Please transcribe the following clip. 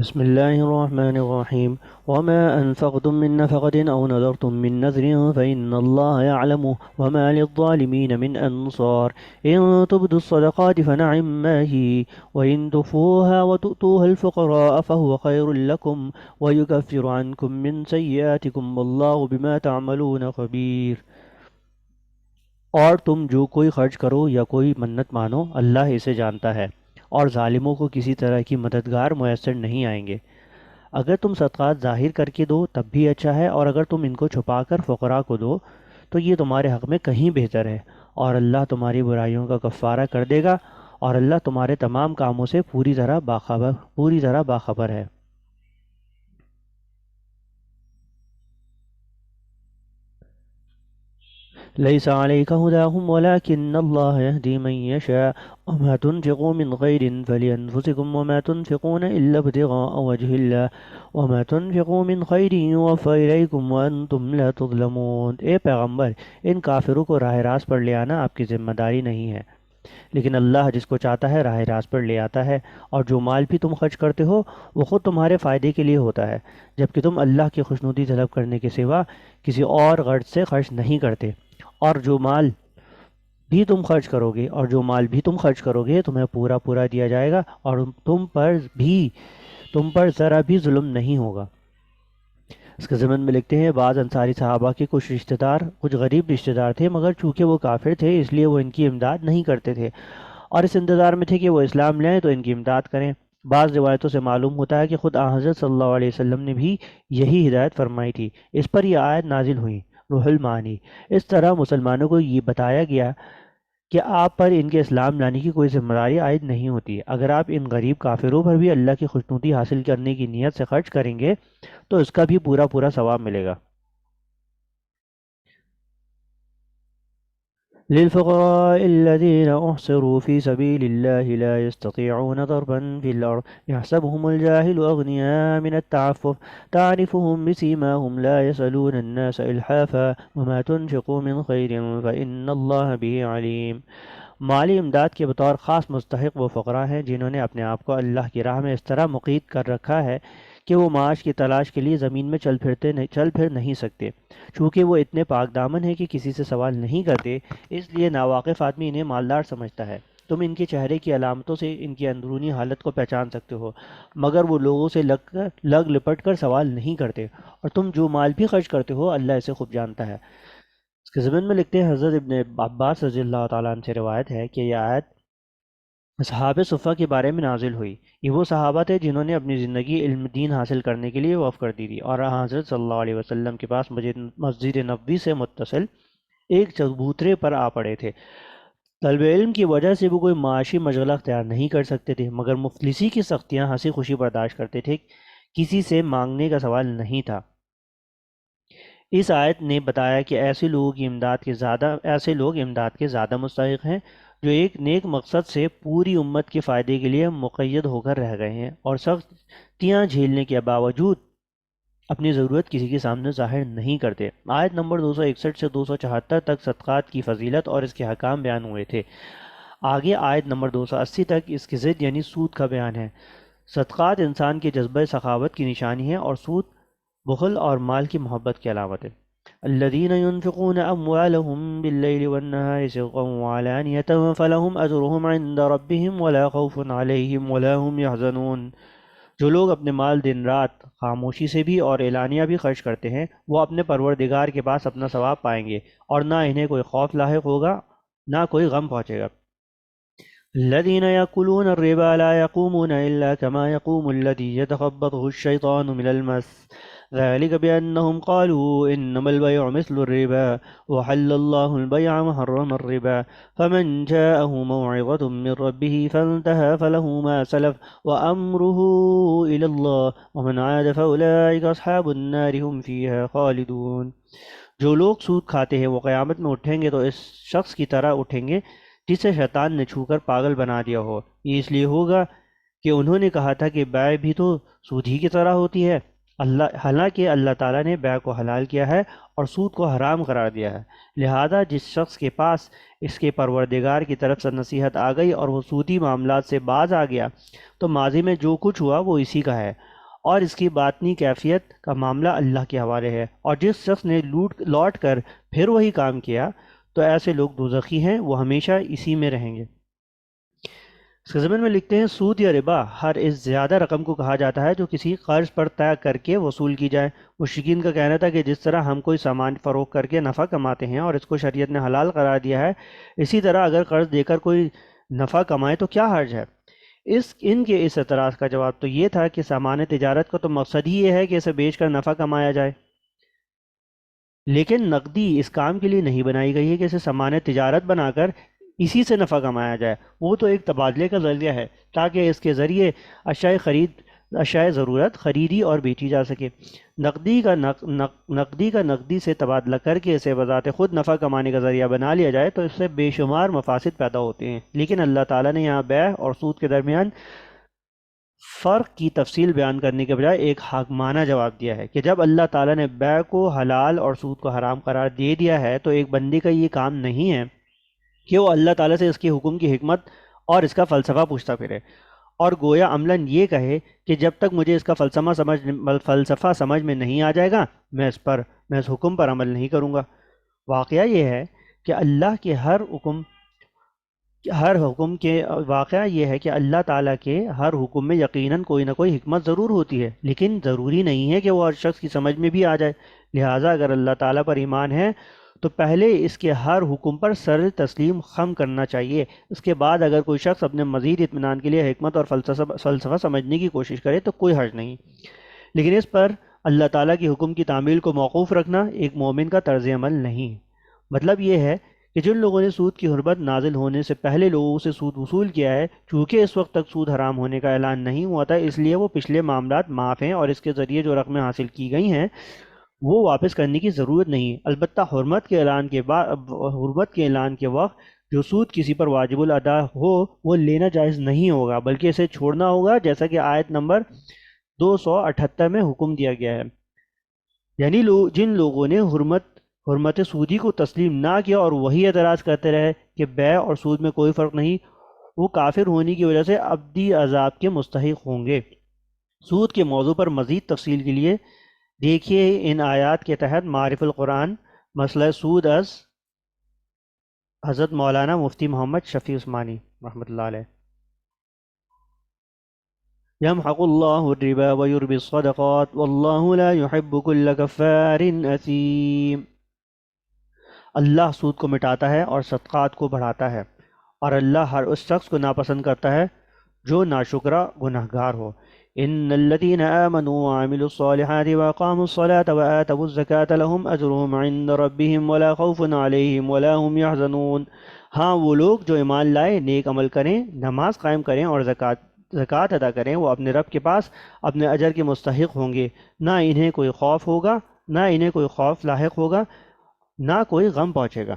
بسم الله الرحمن الرحيم. وما أنفقتم من نفقة أو نذرتم من نذر فإن الله يعلمه وما للظالمين من أنصار. إن تبدوا الصدقات فنعم ما هي، وإن تخفوها وتؤتوها الفقراء فهو خير لكم ويكفر عنكم من سيئاتكم والله بما تعملون خبير. اور تم جو کوئی خرچ کرو یا کوئی منت مانو اللہ اسے جانتا ہے، اور ظالموں کو کسی طرح کی مددگار میسر نہیں آئیں گے۔ اگر تم صدقات ظاہر کر کے دو تب بھی اچھا ہے، اور اگر تم ان کو چھپا کر فقراء کو دو تو یہ تمہارے حق میں کہیں بہتر ہے، اور اللہ تمہاری برائیوں کا کفارہ کر دے گا، اور اللہ تمہارے تمام کاموں سے پوری طرح باخبر ہے۔ ليس عليك هداهم ولكن الله يهدي من يشاء وما تنفقوا من خير فلأنفسكم وما تنفقون إلا ابتغاء وجه الله وما تنفقوا من خير يوفى إليكم وأنتم لا تظلمون۔ اے پیغمبر، ان کافروں کو راہ راست پر لے آنا آپ کی ذمہ داری نہیں ہے، لیکن اللہ جس کو چاہتا ہے راہ راست پر لے آتا ہے، اور جو مال بھی تم خرچ کرتے ہو وہ خود تمہارے فائدے کے لیے ہوتا ہے، جبکہ تم اللہ کی خوشنودی طلب کرنے کے سوا کسی اور غرض سے خرچ نہیں کرتے۔ اور جو مال بھی تم خرچ کرو گے تمہیں پورا پورا دیا جائے گا، اور تم پر ذرا بھی ظلم نہیں ہوگا۔ اس کے ضمن میں لکھتے ہیں بعض انصاری صحابہ کے کچھ غریب رشتہ دار تھے، مگر چونکہ وہ کافر تھے اس لیے وہ ان کی امداد نہیں کرتے تھے، اور اس انتظار میں تھے کہ وہ اسلام لیں تو ان کی امداد کریں۔ بعض روایتوں سے معلوم ہوتا ہے کہ خود آن حضرت صلی اللہ علیہ وسلم نے بھی یہی ہدایت فرمائی تھی۔ اس پر یہ آیت نازل ہوئی، روح المعانی۔ اس طرح مسلمانوں کو یہ بتایا گیا کہ آپ پر ان کے اسلام لانے کی کوئی ذمہ داری عائد نہیں ہوتی۔ اگر آپ ان غریب کافروں پر بھی اللہ کی خوشنودی حاصل کرنے کی نیت سے خرچ کریں گے تو اس کا بھی پورا پورا ثواب ملے گا۔ للفقراء الذين أحصروا في سبيل الله لا يستطيعون ضربا في الأرض يحسبهم الجاهل أغنياء من التعفف تعرفهم بسيماهم لا يسألون الناس إلحافا وما تنفقوا من خير فإن الله به عليم۔ مالی امداد کے بطور خاص مستحق وہ فقراء ہیں جنہوں نے اپنے آپ کو اللہ کی راہ میں اس طرح مقید کر رکھا ہے کہ وہ معاش کی تلاش کے لیے زمین میں چل پھر نہیں سکتے۔ چونکہ وہ اتنے پاک دامن ہیں کہ کسی سے سوال نہیں کرتے، اس لیے ناواقف آدمی انہیں مالدار سمجھتا ہے۔ تم ان کے چہرے کی علامتوں سے ان کی اندرونی حالت کو پہچان سکتے ہو، مگر وہ لوگوں سے لگ لپٹ کر سوال نہیں کرتے، اور تم جو مال بھی خرچ کرتے ہو اللہ اسے خوب جانتا ہے۔ اس کے ضمن میں لکھتے ہیں حضرت ابن عباس رضی اللہ تعالیٰ عنہ سے روایت ہے کہ یہ آیت اصحاب صفہ کے بارے میں نازل ہوئی۔ یہ وہ صحابہ تھے جنہوں نے اپنی زندگی علم دین حاصل کرنے کے لیے وقف کر دی تھی، اور حضرت صلی اللہ علیہ وسلم کے پاس مسجد نبوی سے متصل ایک چبوترے پر آ پڑے تھے۔ طلب علم کی وجہ سے وہ کوئی معاشی مشغلہ اختیار نہیں کر سکتے تھے، مگر مفلسی کی سختیاں ہنسی خوشی برداشت کرتے تھے، کسی سے مانگنے کا سوال نہیں تھا۔ اس آیت نے بتایا کہ ایسے لوگ امداد کے زیادہ مستحق ہیں جو ایک نیک مقصد سے پوری امت کے فائدے کے لیے مقید ہو کر رہ گئے ہیں، اور سختیاں جھیلنے کے باوجود اپنی ضرورت کسی کے سامنے ظاہر نہیں کرتے۔ آیت نمبر 261 سے 274 تک صدقات کی فضیلت اور اس کے حکام بیان ہوئے تھے۔ آگے آیت نمبر 280 تک اس کی ضد یعنی سود کا بیان ہے۔ صدقات انسان کے جذبہ سخاوت کی نشانی ہے، اور سود بخل اور مال کی محبت کی علامت ہے۔ الذين ينفقون أموالهم بالليل والنهار سرا وعلانية فلهم أجرهم عند ربهم ولا خوف عليهم ولا هم يحزنون۔ جو لوگ اپنے مال دن رات خاموشی سے بھی اور اعلانیہ بھی خرچ کرتے ہیں وہ اپنے پروردگار کے پاس اپنا ثواب پائیں گے، اور نہ انہیں کوئی خوف لاحق ہوگا نہ کوئی غم پہنچے گا۔ الذين يأكلون الربا لا يقومون إلا كما يقوم الذي يتخبطه الشيطان من المس ذلك بأنهم قالوا إنما البيع مثل الربا وحل الله البيع وحرم الربا فمن جاءه موعظة من ربه فانتهى فله ما سلف وأمره إلى الله ومن عاد فأولئك أصحاب النار هم فيها خالدون۔ جو لوگ سود کھاتے ہیں وہ قیامت میں اٹھیں گے تو اس شخص کی طرح اٹھیں گے جسے شیطان نے چھو کر پاگل بنا دیا ہو۔ یہ اس لیے ہوگا کہ انہوں نے کہا تھا کہ بیع بھی تو سود ہی کی طرح ہوتی ہے۔ حالانکہ اللہ تعالیٰ نے بیع کو حلال کیا ہے اور سود کو حرام قرار دیا ہے۔ لہذا جس شخص کے پاس اس کے پروردگار کی طرف سے نصیحت آ گئی اور وہ سودی معاملات سے باز آ گیا تو ماضی میں جو کچھ ہوا وہ اسی کا ہے، اور اس کی باطنی کیفیت کا معاملہ اللہ کے حوالے ہے۔ اور جس شخص نے لوٹ کر پھر وہی کام کیا تو ایسے لوگ دوزخی ہیں، وہ ہمیشہ اسی میں رہیں گے۔ اس کے ضمن میں لکھتے ہیں سود یا ربا ہر اس زیادہ رقم کو کہا جاتا ہے جو کسی قرض پر طے کر کے وصول کی جائے۔ مشرکین کا کہنا تھا کہ جس طرح ہم کوئی سامان فروخت کر کے نفع کماتے ہیں اور اس کو شریعت نے حلال قرار دیا ہے، اسی طرح اگر قرض دے کر کوئی نفع کمائے تو کیا حرج ہے؟ ان کے اس اعتراض کا جواب تو یہ تھا کہ سامان تجارت کا تو مقصد ہی یہ ہے کہ اسے بیچ کر نفع کمایا جائے، لیکن نقدی اس کام کے لیے نہیں بنائی گئی ہے کہ اسے سامان تجارت بنا کر اسی سے نفع کمایا جائے۔ وہ تو ایک تبادلے کا ذریعہ ہے تاکہ اس کے ذریعے اشیاء ضرورت خریدی اور بیچی جا سکے۔ نقدی کا نقدی سے تبادلہ کر کے اسے بذات خود نفع کمانے کا ذریعہ بنا لیا جائے تو اس سے بے شمار مفاسد پیدا ہوتے ہیں، لیکن اللہ تعالیٰ نے یہاں بیع اور سود کے درمیان فرق کی تفصیل بیان کرنے کے بجائے ایک حاکمانہ جواب دیا ہے کہ جب اللہ تعالیٰ نے بیع کو حلال اور سود کو حرام قرار دے دیا ہے تو ایک بندے کا یہ کام نہیں ہے کہ وہ اللہ تعالیٰ سے اس کے حکم کی حکمت اور اس کا فلسفہ پوچھتا پھرے، اور گویا عملاً یہ کہے کہ جب تک مجھے اس کا فلسفہ سمجھ میں نہیں آ جائے گا میں اس حکم پر عمل نہیں کروں گا۔ واقعہ یہ ہے کہ اللہ تعالیٰ کے ہر حکم میں یقیناً کوئی نہ کوئی حکمت ضرور ہوتی ہے، لیکن ضروری نہیں ہے کہ وہ ہر شخص کی سمجھ میں بھی آ جائے۔ لہٰذا اگر اللہ تعالیٰ پر ایمان ہے تو پہلے اس کے ہر حکم پر سر تسلیم خم کرنا چاہیے، اس کے بعد اگر کوئی شخص اپنے مزید اطمینان کے لیے حکمت اور فلسفہ سمجھنے کی کوشش کرے تو کوئی حرج نہیں، لیکن اس پر اللہ تعالیٰ کی حکم کی تعمیل کو موقوف رکھنا ایک مومن کا طرز عمل نہیں۔ مطلب یہ ہے کہ جن لوگوں نے سود کی حرمت نازل ہونے سے پہلے لوگوں سے سود وصول کیا ہے، چونکہ اس وقت تک سود حرام ہونے کا اعلان نہیں ہوا تھا، اس لیے وہ پچھلے معاملات معاف ہیں اور اس کے ذریعے جو رقمیں حاصل کی گئی ہیں وہ واپس کرنے کی ضرورت نہیں۔ البتہ حرمت کے اعلان کے وقت جو سود کسی پر واجب الادا ہو وہ لینا جائز نہیں ہوگا، بلکہ اسے چھوڑنا ہوگا، جیسا کہ آیت نمبر 278 میں حکم دیا گیا ہے۔ یعنی جن لوگوں نے حرمت سودی کو تسلیم نہ کیا اور وہی اعتراض کرتے رہے کہ بیع اور سود میں کوئی فرق نہیں، وہ کافر ہونے کی وجہ سے ابدی عذاب کے مستحق ہوں گے۔ سود کے موضوع پر مزید تفصیل کے لیے دیکھیے ان آیات کے تحت معارف القرآن مسئلہ سود از حضرت مولانا مفتی محمد شفیع عثمانی رحمۃ اللہ علیہ۔ یمحق اللہ الربا ویربی الصدقات واللہ لا يحب كل کفار اثیم۔ اللہ سود کو مٹاتا ہے اور صدقات کو بڑھاتا ہے، اور اللہ ہر اس شخص کو ناپسند کرتا ہے جو ناشکرا گنہگار ہو۔ ان الذين آمنوا وعملوا الصالحات واقاموا الصلاة وآتوا الزكاة لهم اجرهم عند ربهم ولا خوف عليهم ولا هم يحزنون۔ ہاں وہ لوگ جو ایمان لائے، نیک عمل کریں، نماز قائم کریں اور زکوٰۃ ادا کریں، وہ اپنے رب کے پاس اپنے اجر کے مستحق ہوں گے، نہ انہیں کوئی خوف لاحق ہوگا، نہ کوئی غم پہنچے گا۔